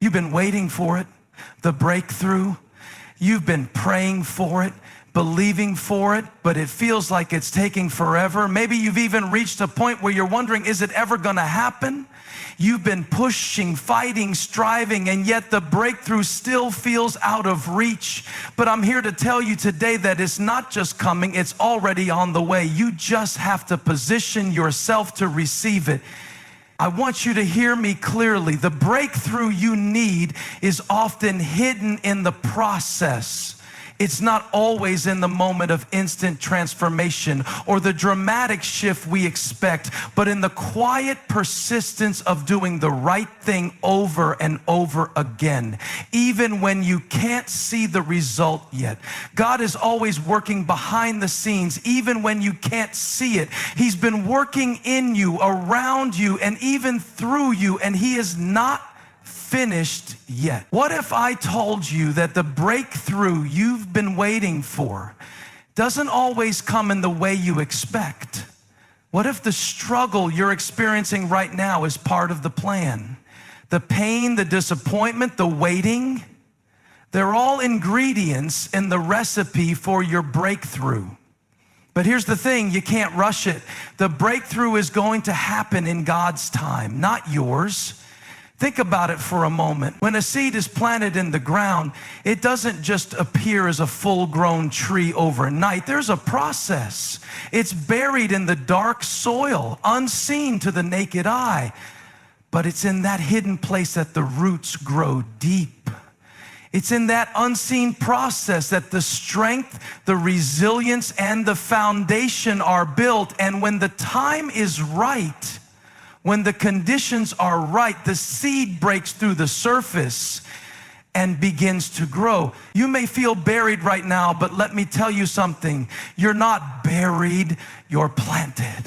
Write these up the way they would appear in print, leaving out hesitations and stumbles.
You've been waiting for it, the breakthrough. You've been praying for it, believing for it, but it feels like it's taking forever. Maybe you've even reached a point where you're wondering, is it ever going to happen? You've been pushing, fighting, striving, and yet the breakthrough still feels out of reach. But I'm here to tell you today that it's not just coming, it's already on the way. You just have to position yourself to receive it. I want you to hear me clearly. The breakthrough you need is often hidden in the process. It's not always in the moment of instant transformation or the dramatic shift we expect, but in the quiet persistence of doing the right thing over and over again, even when you can't see the result yet. God is always working behind the scenes, even when you can't see it. He's been working in you, around you, and even through you, and He is not finished yet. What if I told you that the breakthrough you've been waiting for doesn't always come in the way you expect? What if the struggle you're experiencing right now is part of the plan? The pain, the disappointment, the waiting, they're all ingredients in the recipe for your breakthrough. But here's the thing, you can't rush it. The breakthrough is going to happen in God's time, not yours. Think about it for a moment. When a seed is planted in the ground, it doesn't just appear as a full-grown tree overnight. There's a process. It's buried in the dark soil, unseen to the naked eye. But it's in that hidden place that the roots grow deep. It's in that unseen process that the strength, the resilience, and the foundation are built. And when the time is right, when the conditions are right, the seed breaks through the surface and begins to grow. You may feel buried right now, but let me tell you something. You're not buried, you're planted.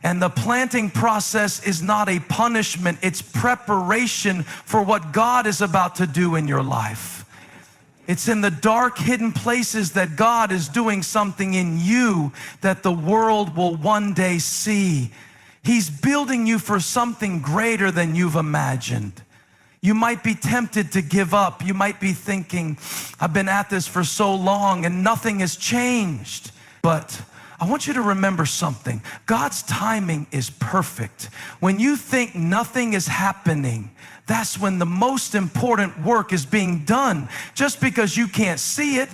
And the planting process is not a punishment, it's preparation for what God is about to do in your life. It's in the dark, hidden places that God is doing something in you that the world will one day see. He's building you for something greater than you've imagined. You might be tempted to give up. You might be thinking, I've been at this for so long and nothing has changed. But I want you to remember something. God's timing is perfect. When you think nothing is happening, that's when the most important work is being done. Just because you can't see it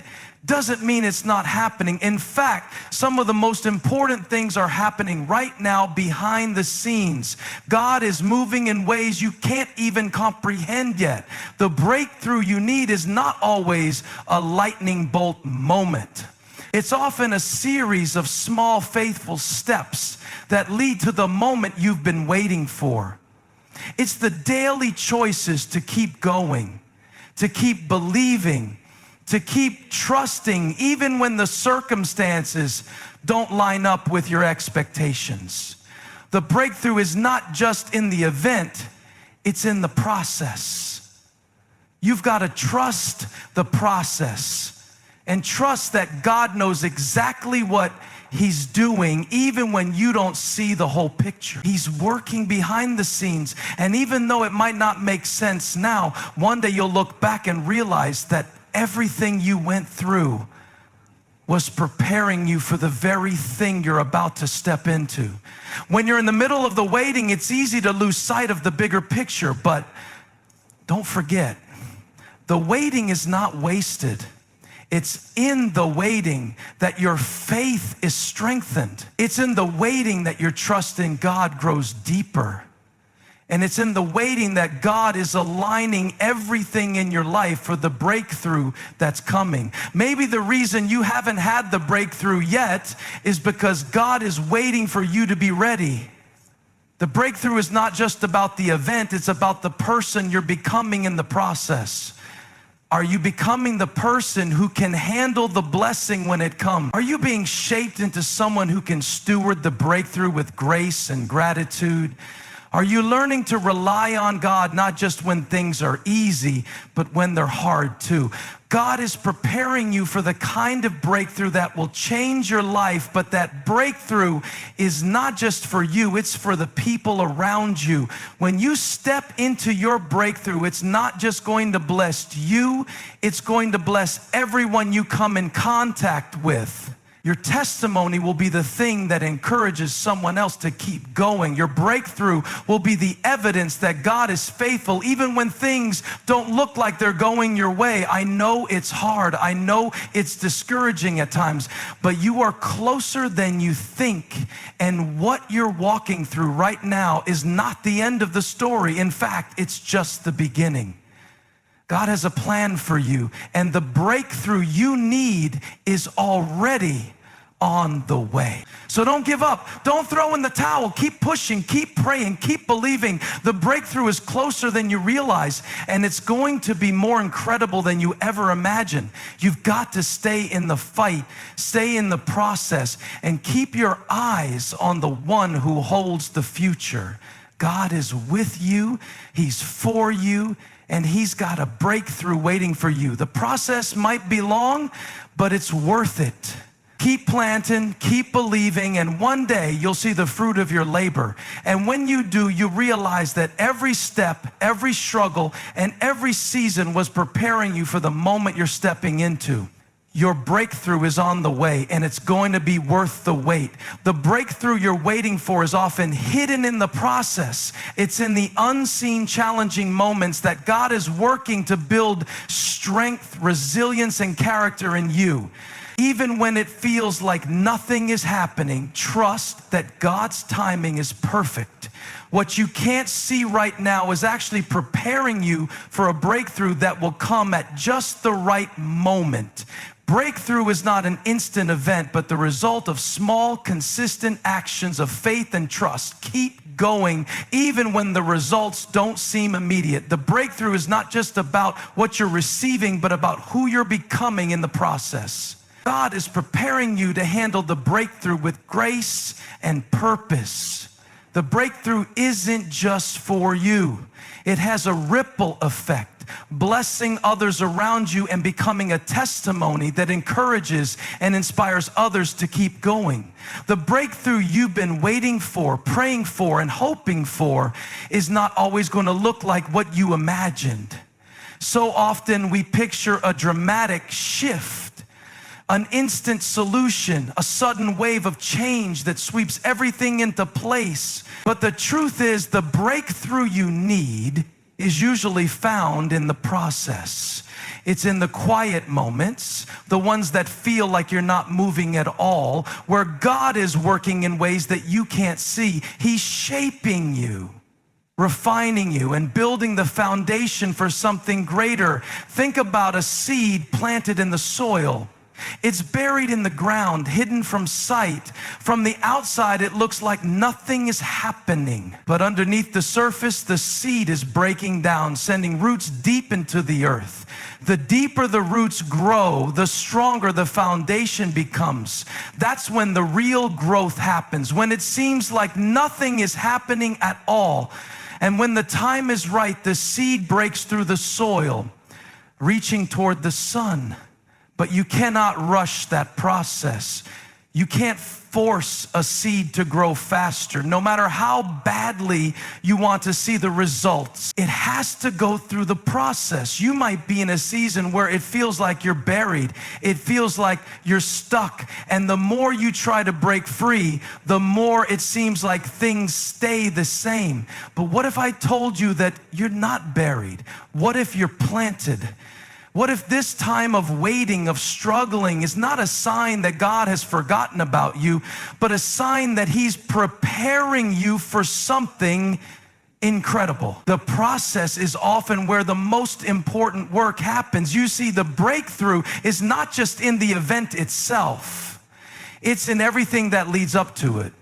doesn't mean it's not happening. In fact, some of the most important things are happening right now behind the scenes. God is moving in ways you can't even comprehend yet. The breakthrough you need is not always a lightning bolt moment. It's often a series of small, faithful steps that lead to the moment you've been waiting for. It's the daily choices to keep going, to keep believing, to keep trusting even when the circumstances don't line up with your expectations. The breakthrough is not just in the event, it's in the process. You've got to trust the process and trust that God knows exactly what He's doing even when you don't see the whole picture. He's working behind the scenes, and even though it might not make sense now, one day you'll look back and realize that everything you went through was preparing you for the very thing you're about to step into. When you're in the middle of the waiting, it's easy to lose sight of the bigger picture, but don't forget, the waiting is not wasted. It's in the waiting that your faith is strengthened. It's in the waiting that your trust in God grows deeper. And it's in the waiting that God is aligning everything in your life for the breakthrough that's coming. Maybe the reason you haven't had the breakthrough yet is because God is waiting for you to be ready. The breakthrough is not just about the event, it's about the person you're becoming in the process. Are you becoming the person who can handle the blessing when it comes? Are you being shaped into someone who can steward the breakthrough with grace and gratitude? Are you learning to rely on God not just when things are easy, but when they're hard too? God is preparing you for the kind of breakthrough that will change your life, but that breakthrough is not just for you, it's for the people around you. When you step into your breakthrough, it's not just going to bless you, it's going to bless everyone you come in contact with. Your testimony will be the thing that encourages someone else to keep going. Your breakthrough will be the evidence that God is faithful even when things don't look like they're going your way. I know it's hard. I know it's discouraging at times, but you are closer than you think. And what you're walking through right now is not the end of the story. In fact, it's just the beginning. God has a plan for you, and the breakthrough you need is already on the way. So don't give up. Don't throw in the towel. Keep pushing, keep praying, keep believing. The breakthrough is closer than you realize, and it's going to be more incredible than you ever imagined. You've got to stay in the fight, stay in the process, and keep your eyes on the one who holds the future. God is with you. He's for you. And he's got a breakthrough waiting for you. The process might be long, but it's worth it. Keep planting, keep believing, and one day you'll see the fruit of your labor. And when you do, you realize that every step, every struggle, and every season was preparing you for the moment you're stepping into. Your breakthrough is on the way, and it's going to be worth the wait. The breakthrough you're waiting for is often hidden in the process. It's in the unseen, challenging moments that God is working to build strength, resilience, and character in you. Even when it feels like nothing is happening, trust that God's timing is perfect. What you can't see right now is actually preparing you for a breakthrough that will come at just the right moment. Breakthrough is not an instant event, but the result of small, consistent actions of faith and trust. Keep going, even when the results don't seem immediate. The breakthrough is not just about what you're receiving, but about who you're becoming in the process. God is preparing you to handle the breakthrough with grace and purpose. The breakthrough isn't just for you. It has a ripple effect, blessing others around you and becoming a testimony that encourages and inspires others to keep going. The breakthrough you've been waiting for, praying for, and hoping for is not always going to look like what you imagined. So often we picture a dramatic shift, an instant solution, a sudden wave of change that sweeps everything into place. But the truth is, the breakthrough you need is usually found in the process. It's in the quiet moments, the ones that feel like you're not moving at all, where God is working in ways that you can't see. He's shaping you, refining you, and building the foundation for something greater. Think about a seed planted in the soil. It's buried in the ground, hidden from sight. From the outside, it looks like nothing is happening. But underneath the surface, the seed is breaking down, sending roots deep into the earth. The deeper the roots grow, the stronger the foundation becomes. That's when the real growth happens, when it seems like nothing is happening at all. And when the time is right, the seed breaks through the soil, reaching toward the sun. But you cannot rush that process. You can't force a seed to grow faster. No matter how badly you want to see the results, it has to go through the process. You might be in a season where it feels like you're buried. It feels like you're stuck. And the more you try to break free, the more it seems like things stay the same. But what if I told you that you're not buried? What if you're planted? What if this time of waiting, of struggling, is not a sign that God has forgotten about you, but a sign that He's preparing you for something incredible? The process is often where the most important work happens. You see, the breakthrough is not just in the event itself. It's in everything that leads up to it.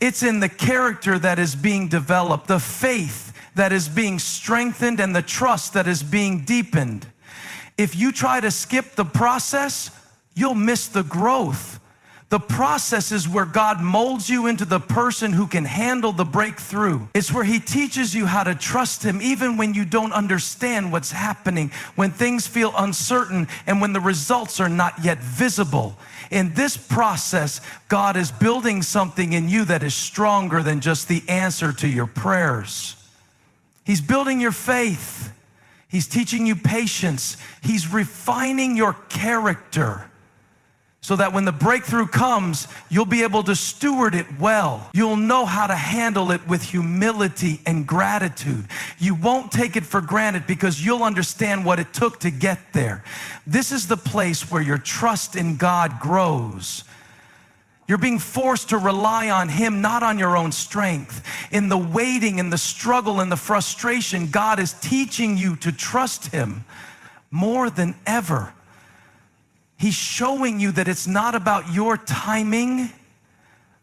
It's in the character that is being developed, the faith that is being strengthened, and the trust that is being deepened. If you try to skip the process, you'll miss the growth. The process is where God molds you into the person who can handle the breakthrough. It's where he teaches you how to trust him even when you don't understand what's happening, when things feel uncertain, and when the results are not yet visible. In this process, God is building something in you that is stronger than just the answer to your prayers. He's building your faith. He's teaching you patience. He's refining your character, so that when the breakthrough comes, you'll be able to steward it well. You'll know how to handle it with humility and gratitude. You won't take it for granted because you'll understand what it took to get there. This is the place where your trust in God grows. You're being forced to rely on him, not on your own strength. In the waiting, in the struggle, in the frustration, God is teaching you to trust him more than ever. He's showing you that it's not about your timing,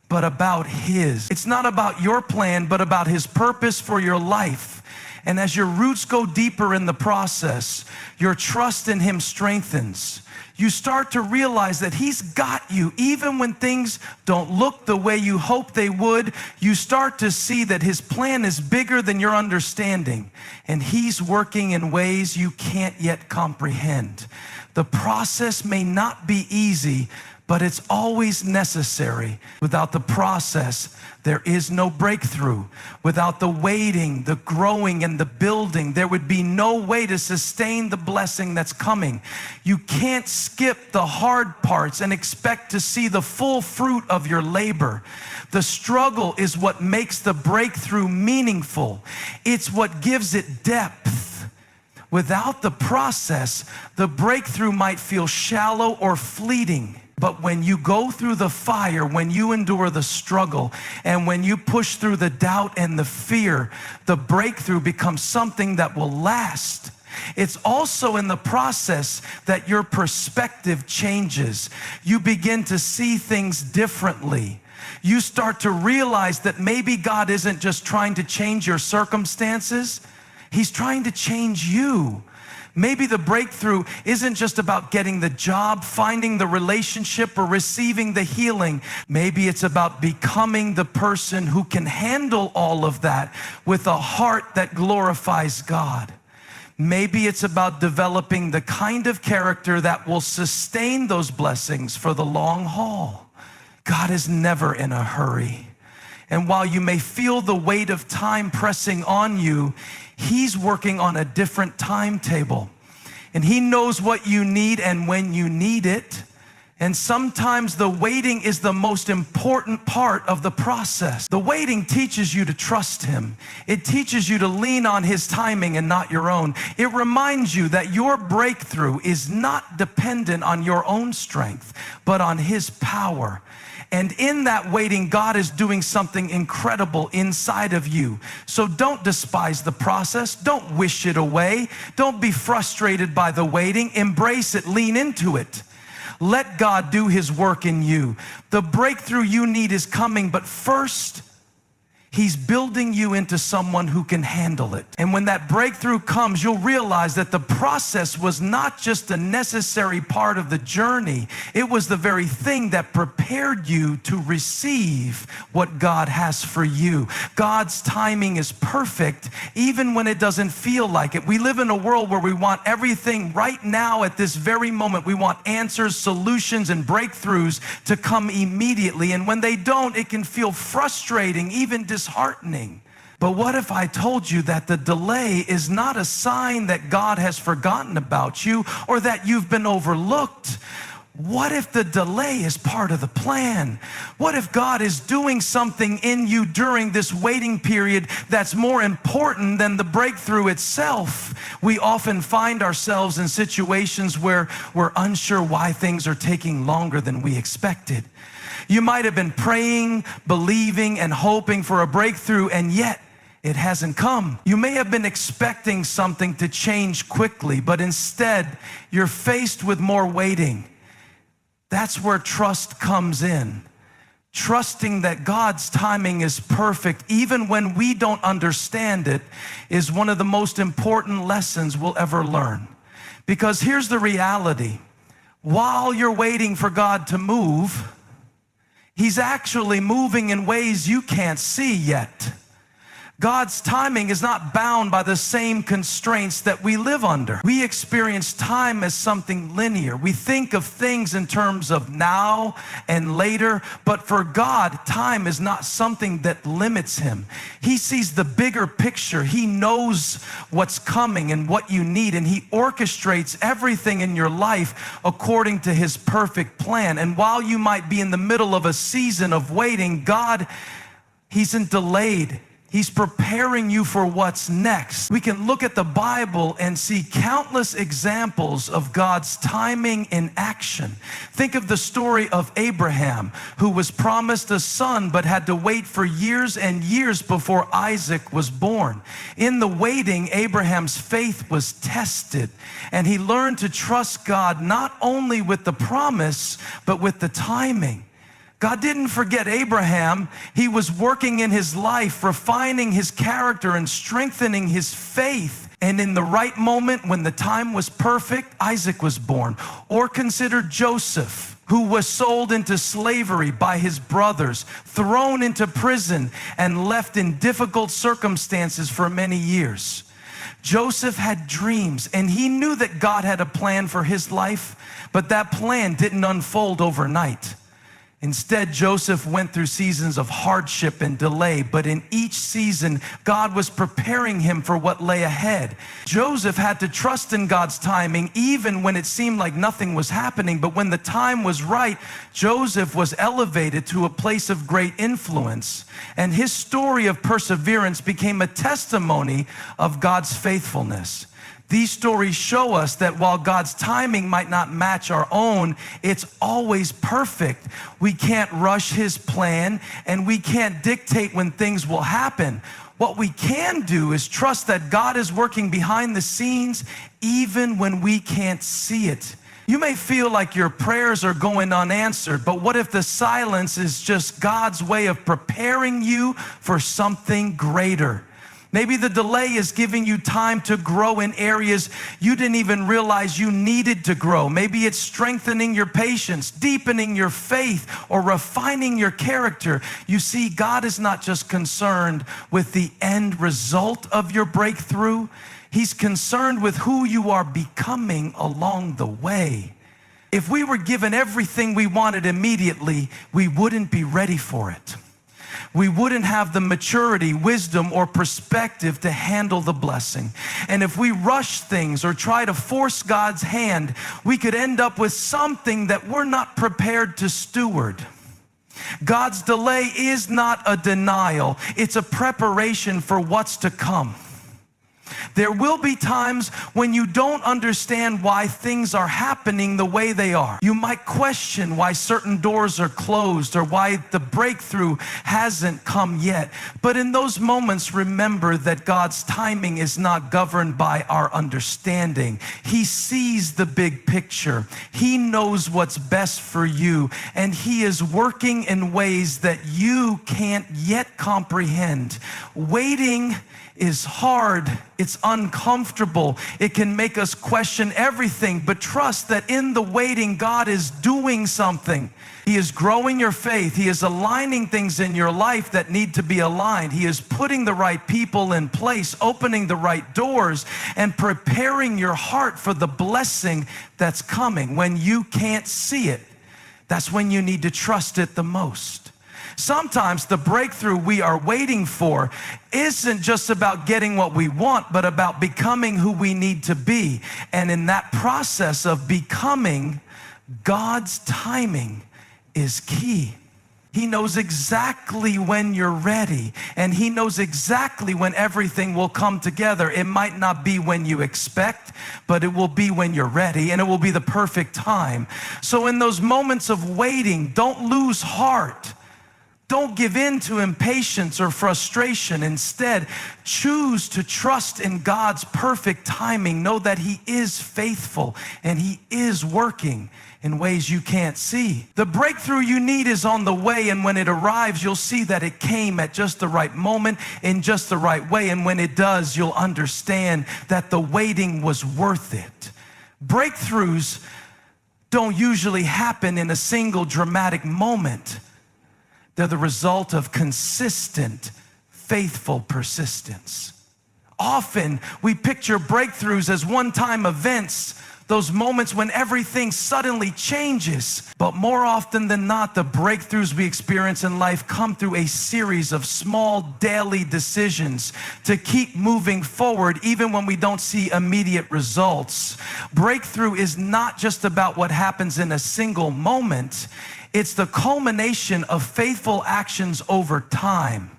but about his. It's not about your plan, but about his purpose for your life. And as your roots go deeper in the process, your trust in him strengthens. You start to realize that he's got you. Even when things don't look the way you hope they would, you start to see that his plan is bigger than your understanding. And he's working in ways you can't yet comprehend. The process may not be easy, but it's always necessary. Without the process, there is no breakthrough. Without the waiting, the growing, and the building, there would be no way to sustain the blessing that's coming. You can't skip the hard parts and expect to see the full fruit of your labor. The struggle is what makes the breakthrough meaningful. It's what gives it depth. Without the process, the breakthrough might feel shallow or fleeting. But when you go through the fire, when you endure the struggle, and when you push through the doubt and the fear, the breakthrough becomes something that will last. It's also in the process that your perspective changes. You begin to see things differently. You start to realize that maybe God isn't just trying to change your circumstances, he's trying to change you. Maybe the breakthrough isn't just about getting the job, finding the relationship, or receiving the healing. Maybe it's about becoming the person who can handle all of that with a heart that glorifies God. Maybe it's about developing the kind of character that will sustain those blessings for the long haul. God is never in a hurry. And while you may feel the weight of time pressing on you, he's working on a different timetable. And he knows what you need and when you need it. And sometimes the waiting is the most important part of the process. The waiting teaches you to trust him. It teaches you to lean on his timing and not your own. It reminds you that your breakthrough is not dependent on your own strength, but on his power. And in that waiting, God is doing something incredible inside of you. So don't despise the process. Don't wish it away. Don't be frustrated by the waiting. Embrace it. Lean into it. Let God do his work in you. The breakthrough you need is coming, but first, he's building you into someone who can handle it. And when that breakthrough comes, you'll realize that the process was not just a necessary part of the journey. It was the very thing that prepared you to receive what God has for you. God's timing is perfect, even when it doesn't feel like it. We live in a world where we want everything right now at this very moment. We want answers, solutions, and breakthroughs to come immediately. And when they don't, it can feel frustrating, even disheartening. But what if I told you that the delay is not a sign that God has forgotten about you or that you've been overlooked? What if the delay is part of the plan? What if God is doing something in you during this waiting period that's more important than the breakthrough itself? We often find ourselves in situations where we're unsure why things are taking longer than we expected. You might have been praying, believing, and hoping for a breakthrough, and yet it hasn't come. You may have been expecting something to change quickly, but instead you're faced with more waiting. That's where trust comes in. Trusting that God's timing is perfect, even when we don't understand it, is one of the most important lessons we'll ever learn. Because here's the reality. While you're waiting for God to move, He's actually moving in ways you can't see yet. God's timing is not bound by the same constraints that we live under. We experience time as something linear. We think of things in terms of now and later, but for God, time is not something that limits him. He sees the bigger picture. He knows what's coming and what you need, and he orchestrates everything in your life according to his perfect plan. And while you might be in the middle of a season of waiting, God, he isn't delayed. He's preparing you for what's next. We can look at the Bible and see countless examples of God's timing in action. Think of the story of Abraham, who was promised a son but had to wait for years and years before Isaac was born. In the waiting, Abraham's faith was tested, and he learned to trust God not only with the promise, but with the timing. God didn't forget Abraham. He was working in his life, refining his character and strengthening his faith. And in the right moment, when the time was perfect, Isaac was born. Or consider Joseph, who was sold into slavery by his brothers, thrown into prison, and left in difficult circumstances for many years. Joseph had dreams, and he knew that God had a plan for his life, but that plan didn't unfold overnight. Instead, Joseph went through seasons of hardship and delay, but in each season, God was preparing him for what lay ahead. Joseph had to trust in God's timing, even when it seemed like nothing was happening. But when the time was right, Joseph was elevated to a place of great influence, and his story of perseverance became a testimony of God's faithfulness. These stories show us that while God's timing might not match our own, it's always perfect. We can't rush his plan, and we can't dictate when things will happen. What we can do is trust that God is working behind the scenes even when we can't see it. You may feel like your prayers are going unanswered, but what if the silence is just God's way of preparing you for something greater? Maybe the delay is giving you time to grow in areas you didn't even realize you needed to grow. Maybe it's strengthening your patience, deepening your faith, or refining your character. You see, God is not just concerned with the end result of your breakthrough. He's concerned with who you are becoming along the way. If we were given everything we wanted immediately, we wouldn't be ready for it. We wouldn't have the maturity, wisdom, or perspective to handle the blessing. And if we rush things or try to force God's hand, we could end up with something that we're not prepared to steward. God's delay is not a denial. It's a preparation for what's to come. There will be times when you don't understand why things are happening the way they are. You might question why certain doors are closed or why the breakthrough hasn't come yet. But in those moments, remember that God's timing is not governed by our understanding. He sees the big picture. He knows what's best for you, and he is working in ways that you can't yet comprehend. Waiting is hard. It's uncomfortable. It can make us question everything, but trust that in the waiting, God is doing something. He is growing your faith. He is aligning things in your life that need to be aligned. He is putting the right people in place, opening the right doors, and preparing your heart for the blessing that's coming. When you can't see it, that's when you need to trust it the most. Sometimes the breakthrough we are waiting for isn't just about getting what we want, but about becoming who we need to be. And in that process of becoming, God's timing is key. He knows exactly when you're ready, and he knows exactly when everything will come together. It might not be when you expect, but it will be when you're ready, and it will be the perfect time. So in those moments of waiting, don't lose heart. Don't give in to impatience or frustration. Instead, choose to trust in God's perfect timing. Know that he is faithful and he is working in ways you can't see. The breakthrough you need is on the way, and when it arrives, you'll see that it came at just the right moment, in just the right way. And when it does, you'll understand that the waiting was worth it. Breakthroughs don't usually happen in a single dramatic moment. They're the result of consistent, faithful persistence. Often we picture breakthroughs as one-time events, those moments when everything suddenly changes. But more often than not, the breakthroughs we experience in life come through a series of small daily decisions to keep moving forward even when we don't see immediate results. Breakthrough is not just about what happens in a single moment. It's the culmination of faithful actions over time.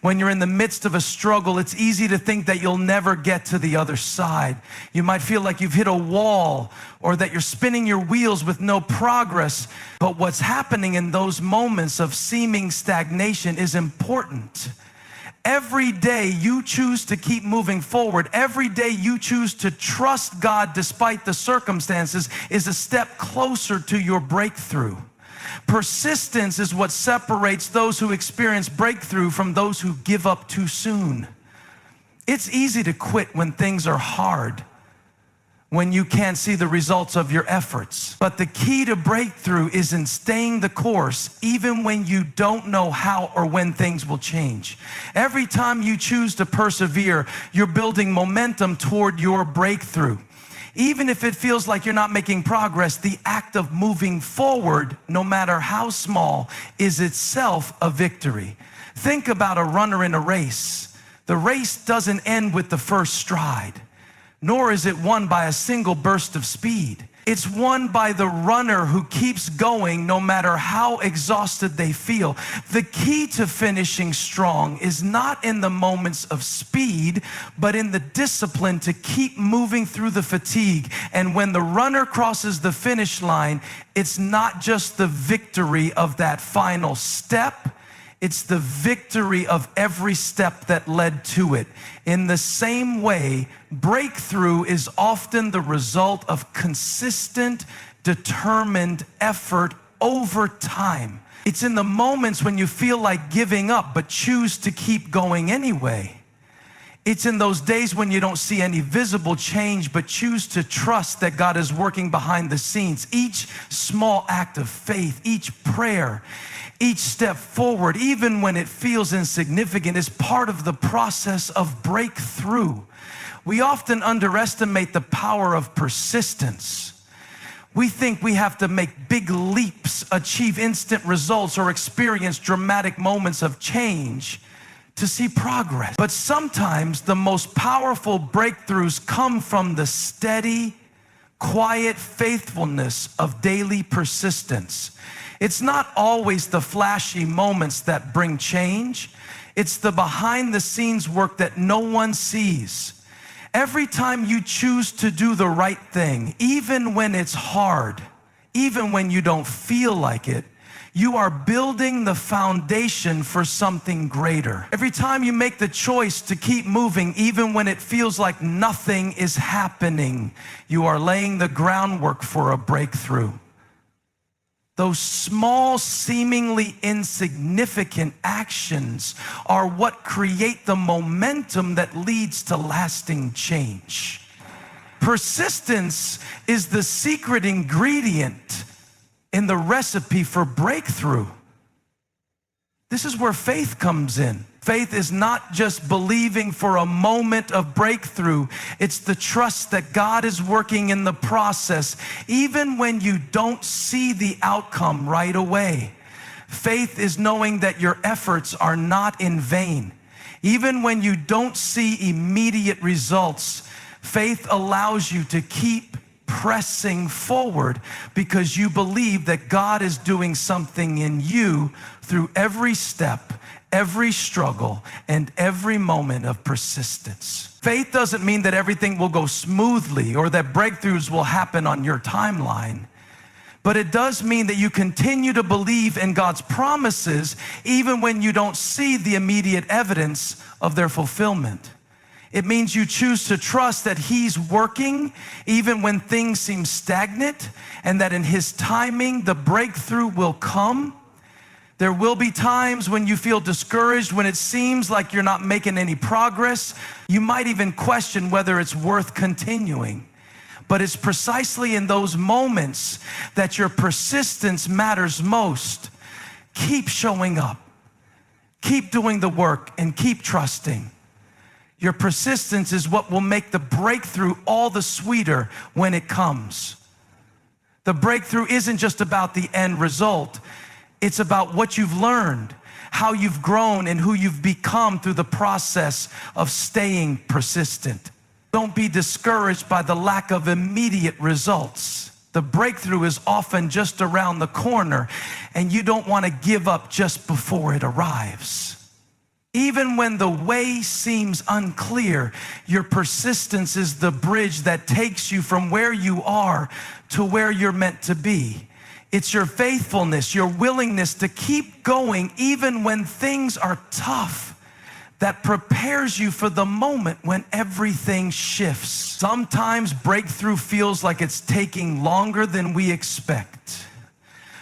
When you're in the midst of a struggle, it's easy to think that you'll never get to the other side. You might feel like you've hit a wall or that you're spinning your wheels with no progress. But what's happening in those moments of seeming stagnation is important. Every day you choose to keep moving forward, every day you choose to trust God despite the circumstances is a step closer to your breakthrough. Persistence is what separates those who experience breakthrough from those who give up too soon. It's easy to quit when things are hard, when you can't see the results of your efforts. But the key to breakthrough is in staying the course, even when you don't know how or when things will change. Every time you choose to persevere, you're building momentum toward your breakthrough. Even if it feels like you're not making progress, the act of moving forward, no matter how small, is itself a victory. Think about a runner in a race. The race doesn't end with the first stride, nor is it won by a single burst of speed. It's won by the runner who keeps going no matter how exhausted they feel. The key to finishing strong is not in the moments of speed, but in the discipline to keep moving through the fatigue. And when the runner crosses the finish line, it's not just the victory of that final step, it's the victory of every step that led to it. In the same way, breakthrough is often the result of consistent, determined effort over time. It's in the moments when you feel like giving up, but choose to keep going anyway. It's in those days when you don't see any visible change, but choose to trust that God is working behind the scenes. Each small act of faith, each prayer, each step forward, even when it feels insignificant, is part of the process of breakthrough. We often underestimate the power of persistence. We think we have to make big leaps, achieve instant results, or experience dramatic moments of change to see progress. But sometimes the most powerful breakthroughs come from the steady, quiet faithfulness of daily persistence. It's not always the flashy moments that bring change. It's the behind-the-scenes work that no one sees. Every time you choose to do the right thing, even when it's hard, even when you don't feel like it, you are building the foundation for something greater. Every time you make the choice to keep moving, even when it feels like nothing is happening, you are laying the groundwork for a breakthrough. Those small, seemingly insignificant actions are what create the momentum that leads to lasting change. Persistence is the secret ingredient in the recipe for breakthrough. This is where faith comes in. Faith is not just believing for a moment of breakthrough. It's the trust that God is working in the process, even when you don't see the outcome right away. Faith is knowing that your efforts are not in vain. Even when you don't see immediate results, faith allows you to keep pressing forward because you believe that God is doing something in you through every step, every struggle, and every moment of persistence. Faith doesn't mean that everything will go smoothly or that breakthroughs will happen on your timeline, but it does mean that you continue to believe in God's promises even when you don't see the immediate evidence of their fulfillment. It means you choose to trust that He's working even when things seem stagnant, and that in His timing, the breakthrough will come. There will be times when you feel discouraged, when it seems like you're not making any progress. You might even question whether it's worth continuing. But it's precisely in those moments that your persistence matters most. Keep showing up. Keep doing the work and keep trusting. Your persistence is what will make the breakthrough all the sweeter when it comes. The breakthrough isn't just about the end result. It's about what you've learned, how you've grown, and who you've become through the process of staying persistent. Don't be discouraged by the lack of immediate results. The breakthrough is often just around the corner, and you don't want to give up just before it arrives. Even when the way seems unclear, your persistence is the bridge that takes you from where you are to where you're meant to be. It's your faithfulness, your willingness to keep going even when things are tough, that prepares you for the moment when everything shifts. Sometimes breakthrough feels like it's taking longer than we expect.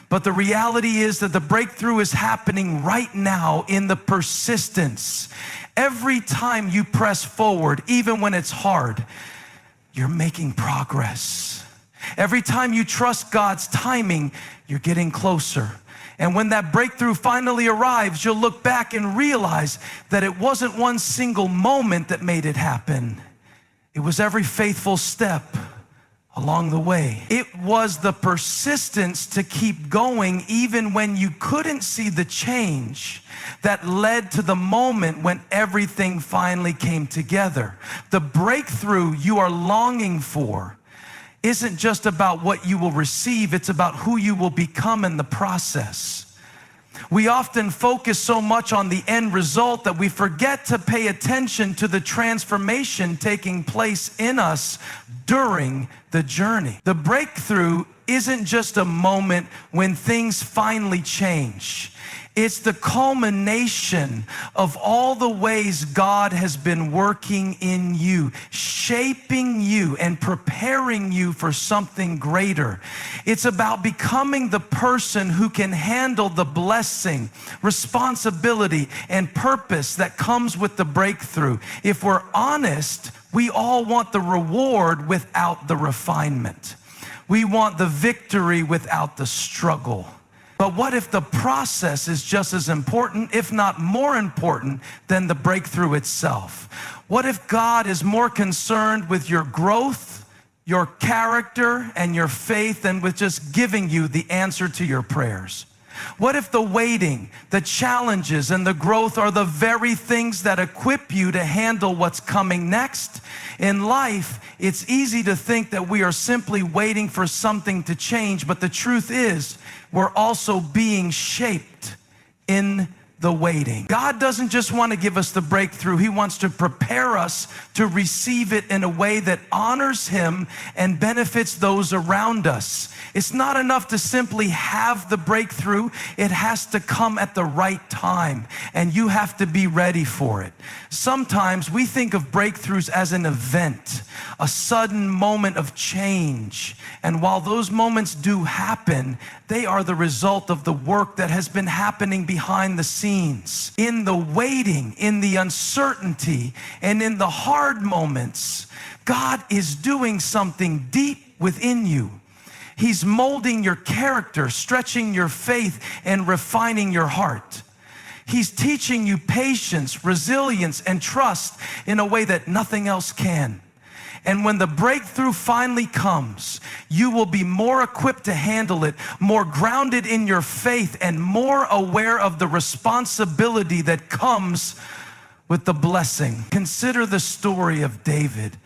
But the reality is that the breakthrough is happening right now in the persistence. Every time you press forward, even when it's hard, you're making progress. Every time you trust God's timing, you're getting closer. And when that breakthrough finally arrives, you'll look back and realize that it wasn't one single moment that made it happen. It was every faithful step along the way. It was the persistence to keep going even when you couldn't see the change that led to the moment when everything finally came together. The breakthrough you are longing for isn't just about what you will receive, it's about who you will become in the process. We often focus so much on the end result that we forget to pay attention to the transformation taking place in us during the journey. The breakthrough isn't just a moment when things finally change. It's the culmination of all the ways God has been working in you, shaping you and preparing you for something greater. It's about becoming the person who can handle the blessing, responsibility, and purpose that comes with the breakthrough. If we're honest, we all want the reward without the refinement. We want the victory without the struggle. But what if the process is just as important, if not more important, than the breakthrough itself? What if God is more concerned with your growth, your character, and your faith than with just giving you the answer to your prayers? What if the waiting, the challenges, and the growth are the very things that equip you to handle what's coming next? In life, it's easy to think that we are simply waiting for something to change, but the truth is, we're also being shaped in the waiting. God doesn't just want to give us the breakthrough. He wants to prepare us to receive it in a way that honors Him and benefits those around us. It's not enough to simply have the breakthrough. It has to come at the right time, and you have to be ready for it. Sometimes we think of breakthroughs as an event, a sudden moment of change. And while those moments do happen, they are the result of the work that has been happening behind the scenes. In the waiting, in the uncertainty, and in the hard moments, God is doing something deep within you. He's molding your character, stretching your faith, and refining your heart. He's teaching you patience, resilience, and trust in a way that nothing else can. And when the breakthrough finally comes, you will be more equipped to handle it, more grounded in your faith, and more aware of the responsibility that comes with the blessing. Consider the story of David.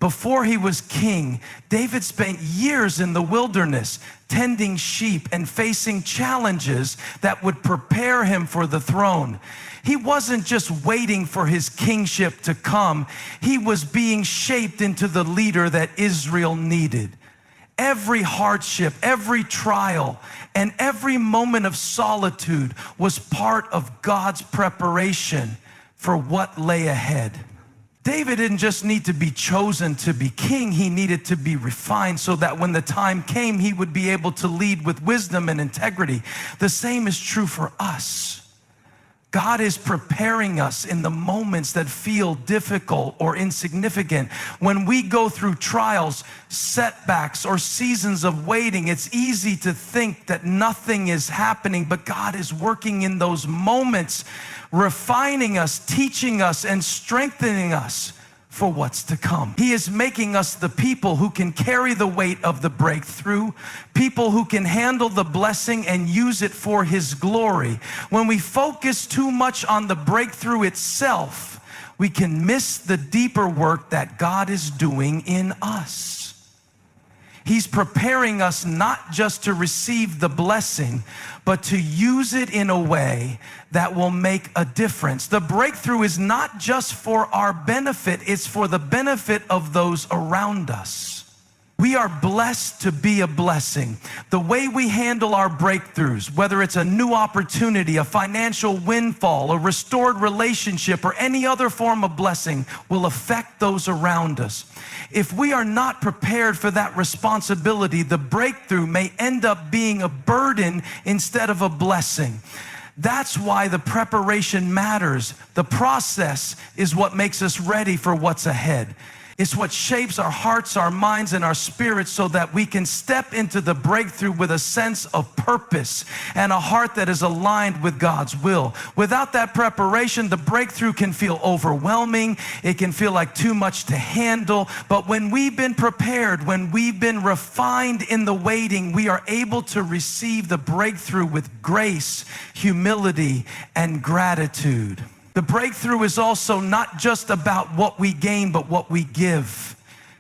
Before he was king, David spent years in the wilderness, tending sheep and facing challenges that would prepare him for the throne. He wasn't just waiting for his kingship to come. He was being shaped into the leader that Israel needed. Every hardship, every trial, and every moment of solitude was part of God's preparation for what lay ahead. David didn't just need to be chosen to be king, he needed to be refined so that when the time came, he would be able to lead with wisdom and integrity. The same is true for us. God is preparing us in the moments that feel difficult or insignificant. When we go through trials, setbacks, or seasons of waiting, it's easy to think that nothing is happening, but God is working in those moments, refining us, teaching us, and strengthening us for what's to come. He is making us the people who can carry the weight of the breakthrough, people who can handle the blessing and use it for His glory. When we focus too much on the breakthrough itself, we can miss the deeper work that God is doing in us. He's preparing us not just to receive the blessing, but to use it in a way that will make a difference. The breakthrough is not just for our benefit, it's for the benefit of those around us. We are blessed to be a blessing. The way we handle our breakthroughs, whether it's a new opportunity, a financial windfall, a restored relationship, or any other form of blessing, will affect those around us. If we are not prepared for that responsibility, the breakthrough may end up being a burden instead of a blessing. That's why the preparation matters. The process is what makes us ready for what's ahead. It's what shapes our hearts, our minds, and our spirits so that we can step into the breakthrough with a sense of purpose and a heart that is aligned with God's will. Without that preparation, the breakthrough can feel overwhelming. It can feel like too much to handle. But when we've been prepared, when we've been refined in the waiting, we are able to receive the breakthrough with grace, humility, and gratitude. The breakthrough is also not just about what we gain, but what we give.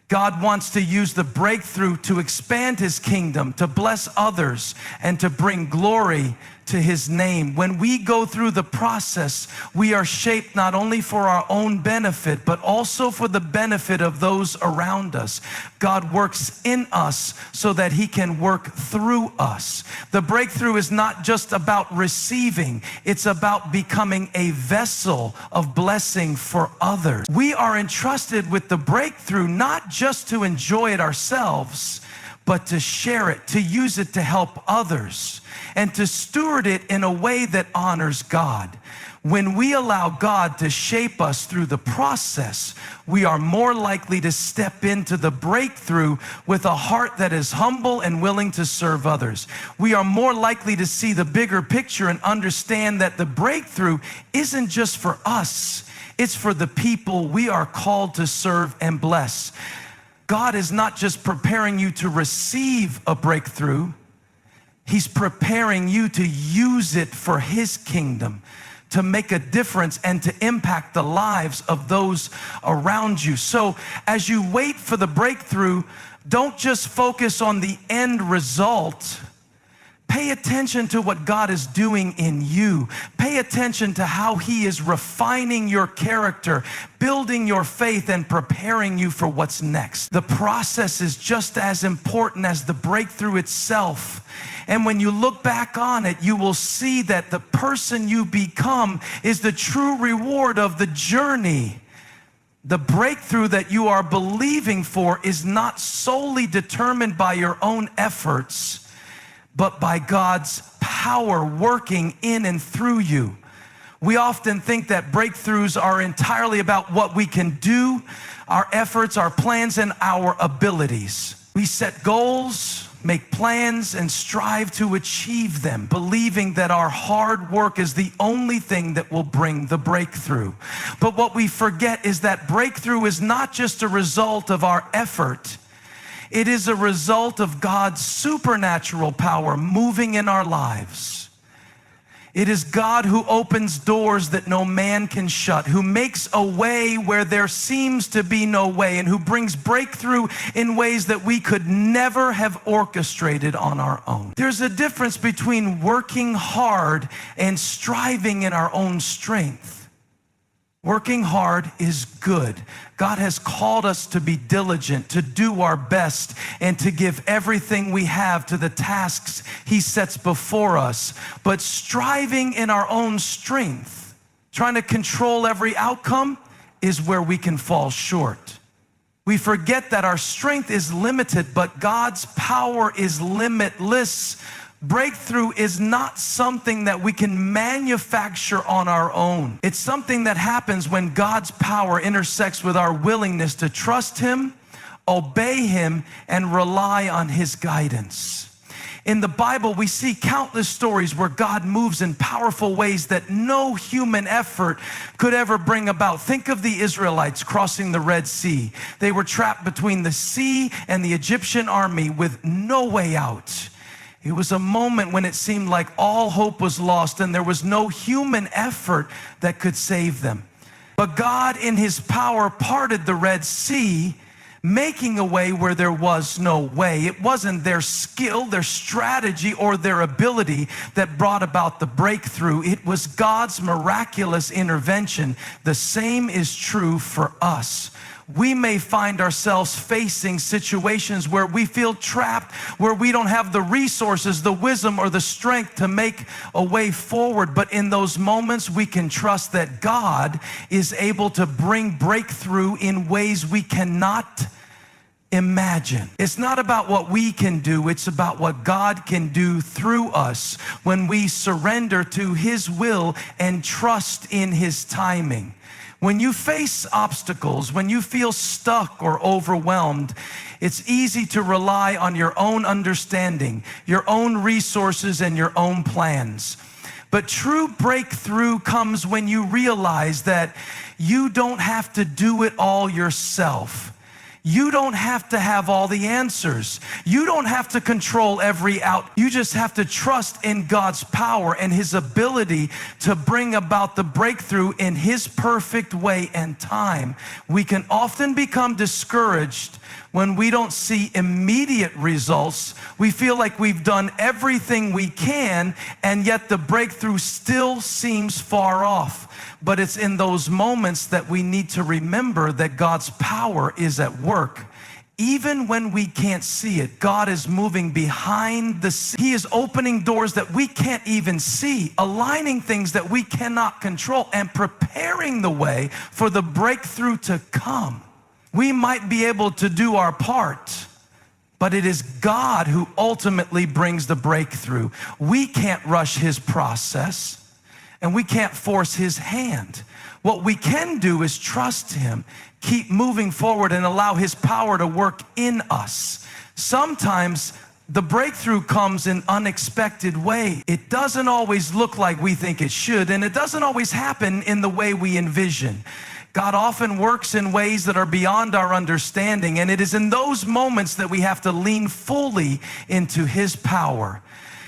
God wants to use the breakthrough to expand His kingdom, to bless others, and to bring glory to His name. When we go through the process, we are shaped not only for our own benefit, but also for the benefit of those around us. God works in us so that He can work through us. The breakthrough is not just about receiving, it's about becoming a vessel of blessing for others. We are entrusted with the breakthrough not just to enjoy it ourselves, but to share it, to use it to help others, and to steward it in a way that honors God. When we allow God to shape us through the process, we are more likely to step into the breakthrough with a heart that is humble and willing to serve others. We are more likely to see the bigger picture and understand that the breakthrough isn't just for us, it's for the people we are called to serve and bless. God is not just preparing you to receive a breakthrough, He's preparing you to use it for His kingdom, to make a difference and to impact the lives of those around you. So as you wait for the breakthrough, don't just focus on the end result. Pay attention to what God is doing in you. Pay attention to how He is refining your character, building your faith, and preparing you for what's next. The process is just as important as the breakthrough itself. And when you look back on it, you will see that the person you become is the true reward of the journey. The breakthrough that you are believing for is not solely determined by your own efforts, but by God's power working in and through you. We often think that breakthroughs are entirely about what we can do, our efforts, our plans, and our abilities. We set goals, make plans, and strive to achieve them, believing that our hard work is the only thing that will bring the breakthrough. But what we forget is that breakthrough is not just a result of our effort. It is a result of God's supernatural power moving in our lives. It is God who opens doors that no man can shut, who makes a way where there seems to be no way, and who brings breakthrough in ways that we could never have orchestrated on our own. There's a difference between working hard and striving in our own strength. Working hard is good. God has called us to be diligent, to do our best, and to give everything we have to the tasks He sets before us. But striving in our own strength, trying to control every outcome, is where we can fall short. We forget that our strength is limited, but God's power is limitless. Breakthrough is not something that we can manufacture on our own. It's something that happens when God's power intersects with our willingness to trust Him, obey Him, and rely on His guidance. In the Bible, we see countless stories where God moves in powerful ways that no human effort could ever bring about. Think of the Israelites crossing the Red Sea. They were trapped between the sea and the Egyptian army with no way out. It was a moment when it seemed like all hope was lost and there was no human effort that could save them. But God, in His power, parted the Red Sea, making a way where there was no way. It wasn't their skill, their strategy, or their ability that brought about the breakthrough. It was God's miraculous intervention. The same is true for us. We may find ourselves facing situations where we feel trapped, where we don't have the resources, the wisdom, or the strength to make a way forward. But in those moments, we can trust that God is able to bring breakthrough in ways we cannot imagine. It's not about what we can do, it's about what God can do through us when we surrender to His will and trust in His timing. When you face obstacles, when you feel stuck or overwhelmed, it's easy to rely on your own understanding, your own resources, and your own plans. But true breakthrough comes when you realize that you don't have to do it all yourself. You don't have to have all the answers. You don't have to control every outcome. You just have to trust in God's power and His ability to bring about the breakthrough in His perfect way and time. We can often become discouraged when we don't see immediate results. We feel like we've done everything we can, and yet the breakthrough still seems far off. But it's in those moments that we need to remember that God's power is at work. Even when we can't see it, God is moving behind the scenes. He is opening doors that we can't even see, aligning things that we cannot control, and preparing the way for the breakthrough to come. We might be able to do our part, but it is God who ultimately brings the breakthrough. We can't rush His process, and we can't force His hand. What we can do is trust Him, keep moving forward, and allow His power to work in us. Sometimes the breakthrough comes in unexpected ways. It doesn't always look like we think it should, and it doesn't always happen in the way we envision. God often works in ways that are beyond our understanding, and it is in those moments that we have to lean fully into His power.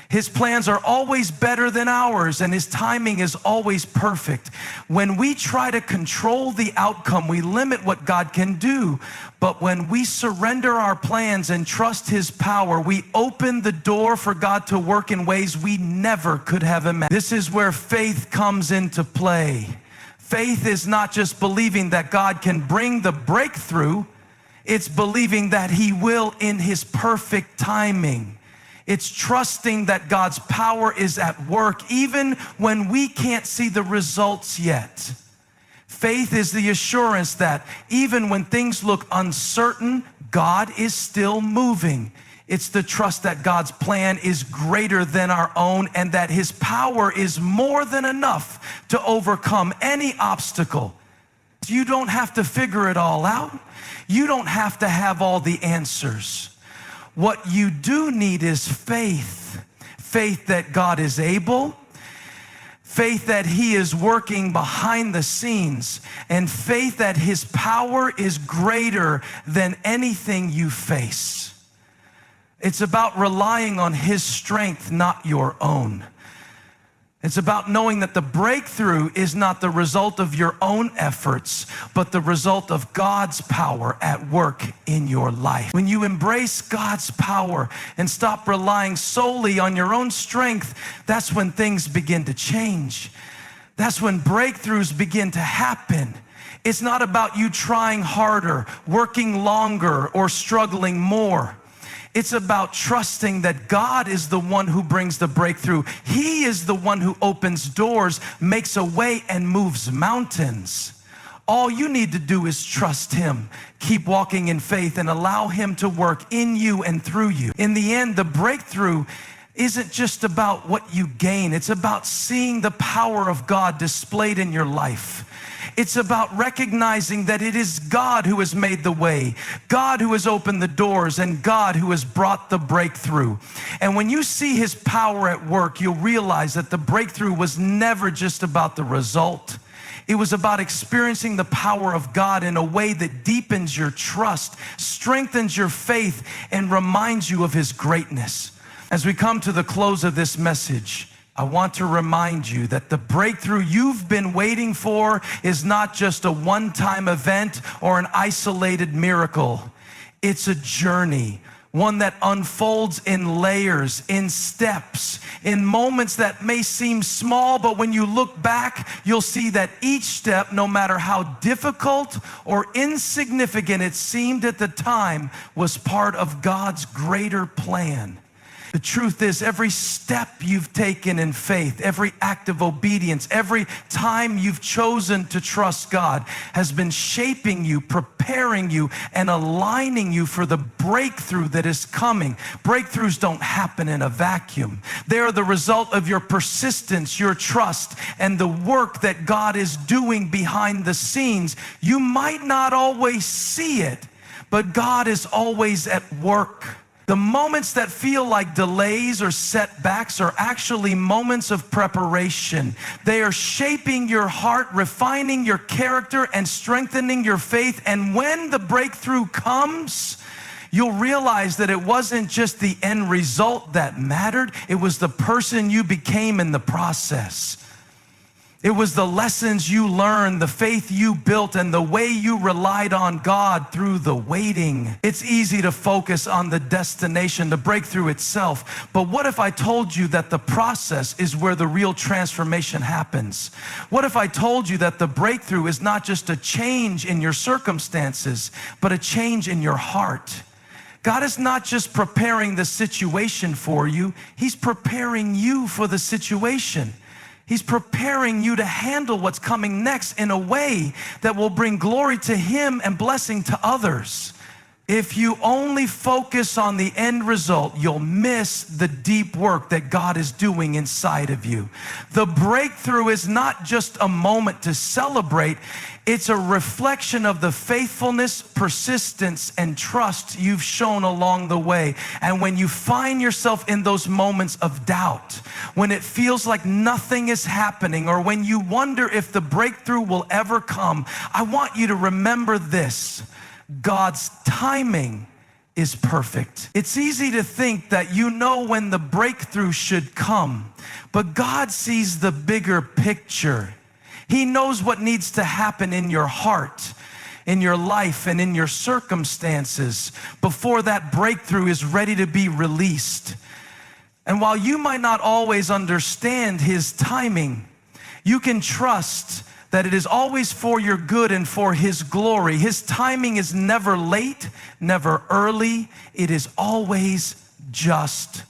His plans are always better than ours, and His timing is always perfect. When we try to control the outcome, we limit what God can do. But when we surrender our plans and trust His power, we open the door for God to work in ways we never could have imagined. This is where faith comes into play. Faith is not just believing that God can bring the breakthrough, it's believing that He will in His perfect timing. It's trusting that God's power is at work even when we can't see the results yet. Faith is the assurance that even when things look uncertain, God is still moving. It's the trust that God's plan is greater than our own and that His power is more than enough to overcome any obstacle. You don't have to figure it all out. You don't have to have all the answers. What you do need is faith. Faith that God is able, faith that He is working behind the scenes, and faith that His power is greater than anything you face. It's about relying on His strength, not your own. It's about knowing that the breakthrough is not the result of your own efforts, but the result of God's power at work in your life. When you embrace God's power and stop relying solely on your own strength, that's when things begin to change. That's when breakthroughs begin to happen. It's not about you trying harder, working longer, or struggling more. It's about trusting that God is the one who brings the breakthrough. He is the one who opens doors, makes a way, and moves mountains. All you need to do is trust Him. Keep walking in faith and allow Him to work in you and through you. In the end, the breakthrough isn't just about what you gain. It's about seeing the power of God displayed in your life. It's about recognizing that it is God who has made the way, God who has opened the doors, and God who has brought the breakthrough. And when you see his power at work, you'll realize that the breakthrough was never just about the result. It was about experiencing the power of God in a way that deepens your trust, strengthens your faith, and reminds you of his greatness. As we come to the close of this message, I want to remind you that the breakthrough you've been waiting for is not just a one-time event or an isolated miracle. It's a journey, one that unfolds in layers, in steps, in moments that may seem small, but when you look back, you'll see that each step, no matter how difficult or insignificant it seemed at the time, was part of God's greater plan. The truth is, every step you've taken in faith, every act of obedience, every time you've chosen to trust God has been shaping you, preparing you, and aligning you for the breakthrough that is coming. Breakthroughs don't happen in a vacuum. They are the result of your persistence, your trust, and the work that God is doing behind the scenes. You might not always see it, but God is always at work. The moments that feel like delays or setbacks are actually moments of preparation. They are shaping your heart, refining your character, and strengthening your faith. And when the breakthrough comes, you'll realize that it wasn't just the end result that mattered. It was the person you became in the process. It was the lessons you learned, the faith you built, and the way you relied on God through the waiting. It's easy to focus on the destination, the breakthrough itself. But what if I told you that the process is where the real transformation happens? What if I told you that the breakthrough is not just a change in your circumstances, but a change in your heart? God is not just preparing the situation for you, he's preparing you for the situation. He's preparing you to handle what's coming next in a way that will bring glory to him and blessing to others. If you only focus on the end result, you'll miss the deep work that God is doing inside of you. The breakthrough is not just a moment to celebrate. It's a reflection of the faithfulness, persistence, and trust you've shown along the way. And when you find yourself in those moments of doubt, when it feels like nothing is happening, or when you wonder if the breakthrough will ever come, I want you to remember this: God's timing is perfect. It's easy to think that you know when the breakthrough should come, but God sees the bigger picture. He knows what needs to happen in your heart, in your life, and in your circumstances before that breakthrough is ready to be released. And while you might not always understand his timing, you can trust that it is always for your good and for his glory. His timing is never late, never early. It is always just.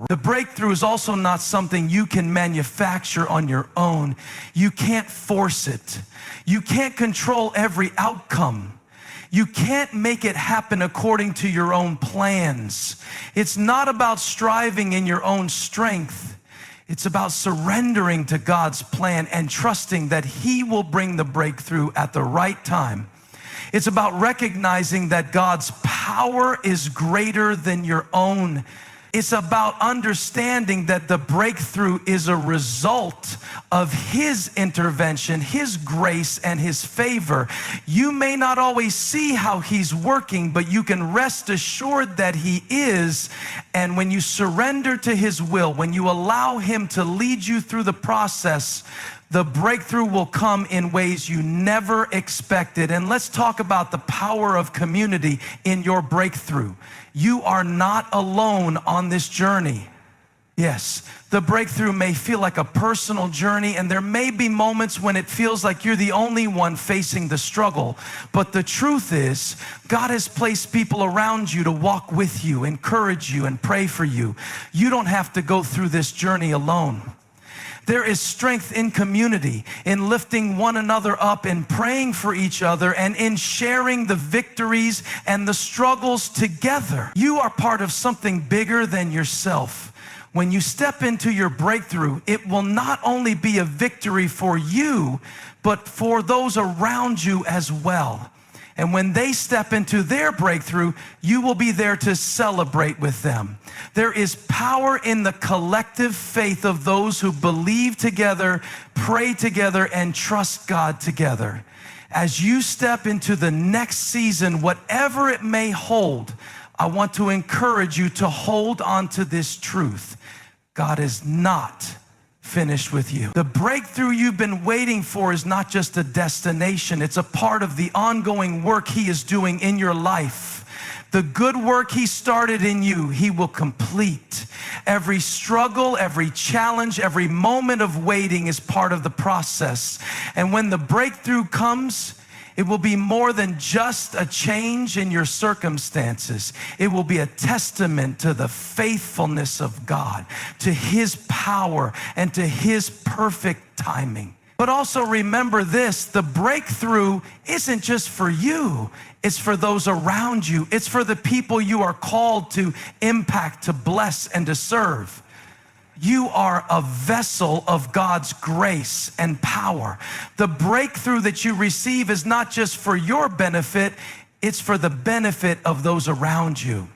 The breakthrough is also not something you can manufacture on your own. You can't force it. You can't control every outcome. You can't make it happen according to your own plans. It's not about striving in your own strength. It's about surrendering to God's plan and trusting that he will bring the breakthrough at the right time. It's about recognizing that God's power is greater than your own. It's about understanding that the breakthrough is a result of his intervention, his grace, and his favor. You may not always see how he's working, but you can rest assured that he is. And when you surrender to his will, when you allow him to lead you through the process, the breakthrough will come in ways you never expected. And let's talk about the power of community in your breakthrough. You are not alone on this journey. Yes, the breakthrough may feel like a personal journey, and there may be moments when it feels like you're the only one facing the struggle. But the truth is, God has placed people around you to walk with you, encourage you, and pray for you. You don't have to go through this journey alone. There is strength in community, in lifting one another up, in praying for each other, and in sharing the victories and the struggles together. You are part of something bigger than yourself. When you step into your breakthrough, it will not only be a victory for you, but for those around you as well. And when they step into their breakthrough, you will be there to celebrate with them. There is power in the collective faith of those who believe together, pray together, and trust God together. As you step into the next season, whatever it may hold, I want to encourage you to hold on to this truth. God is not finished with you. The breakthrough you've been waiting for is not just a destination. It's a part of the ongoing work He is doing in your life. The good work He started in you, He will complete. Every struggle, every challenge, every moment of waiting is part of the process. And when the breakthrough comes, it will be more than just a change in your circumstances. It will be a testament to the faithfulness of God, to His power, and to His perfect timing. But also remember this, the breakthrough isn't just for you, it's for those around you. It's for the people you are called to impact, to bless, and to serve. You are a vessel of God's grace and power. The breakthrough that you receive is not just for your benefit, it's for the benefit of those around you.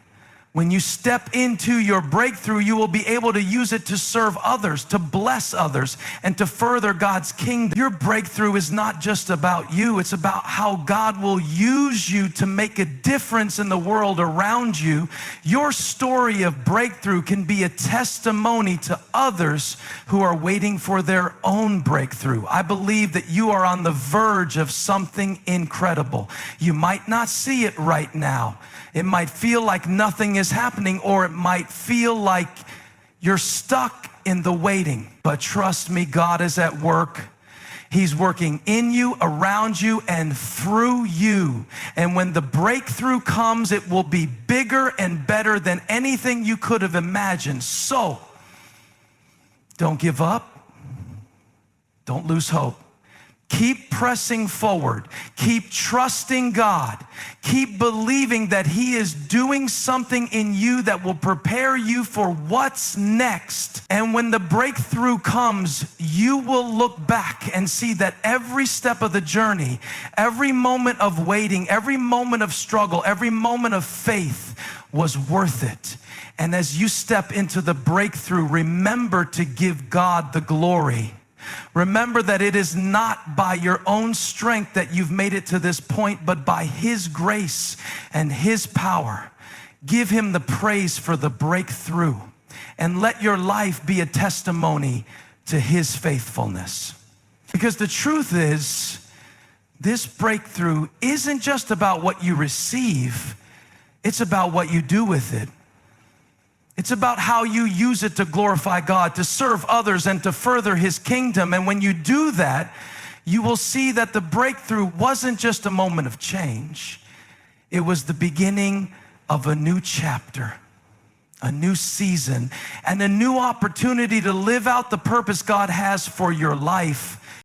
When you step into your breakthrough, you will be able to use it to serve others, to bless others, and to further God's kingdom. Your breakthrough is not just about you. It's about how God will use you to make a difference in the world around you. Your story of breakthrough can be a testimony to others who are waiting for their own breakthrough. I believe that you are on the verge of something incredible. You might not see it right now. It might feel like nothing is happening, or it might feel like you're stuck in the waiting. But trust me, God is at work. He's working in you, around you, and through you. And when the breakthrough comes, it will be bigger and better than anything you could have imagined. So, don't give up. Don't lose hope. Keep pressing forward. Keep trusting God. Keep believing that He is doing something in you that will prepare you for what's next. And when the breakthrough comes, you will look back and see that every step of the journey, every moment of waiting, every moment of struggle, every moment of faith was worth it. And as you step into the breakthrough, remember to give God the glory. Remember that it is not by your own strength that you've made it to this point, but by His grace and His power. Give Him the praise for the breakthrough, and let your life be a testimony to His faithfulness. Because the truth is, this breakthrough isn't just about what you receive, it's about what you do with it. It's about how you use it to glorify God, to serve others, and to further His kingdom. And when you do that, you will see that the breakthrough wasn't just a moment of change. It was the beginning of a new chapter, a new season, and a new opportunity to live out the purpose God has for your life.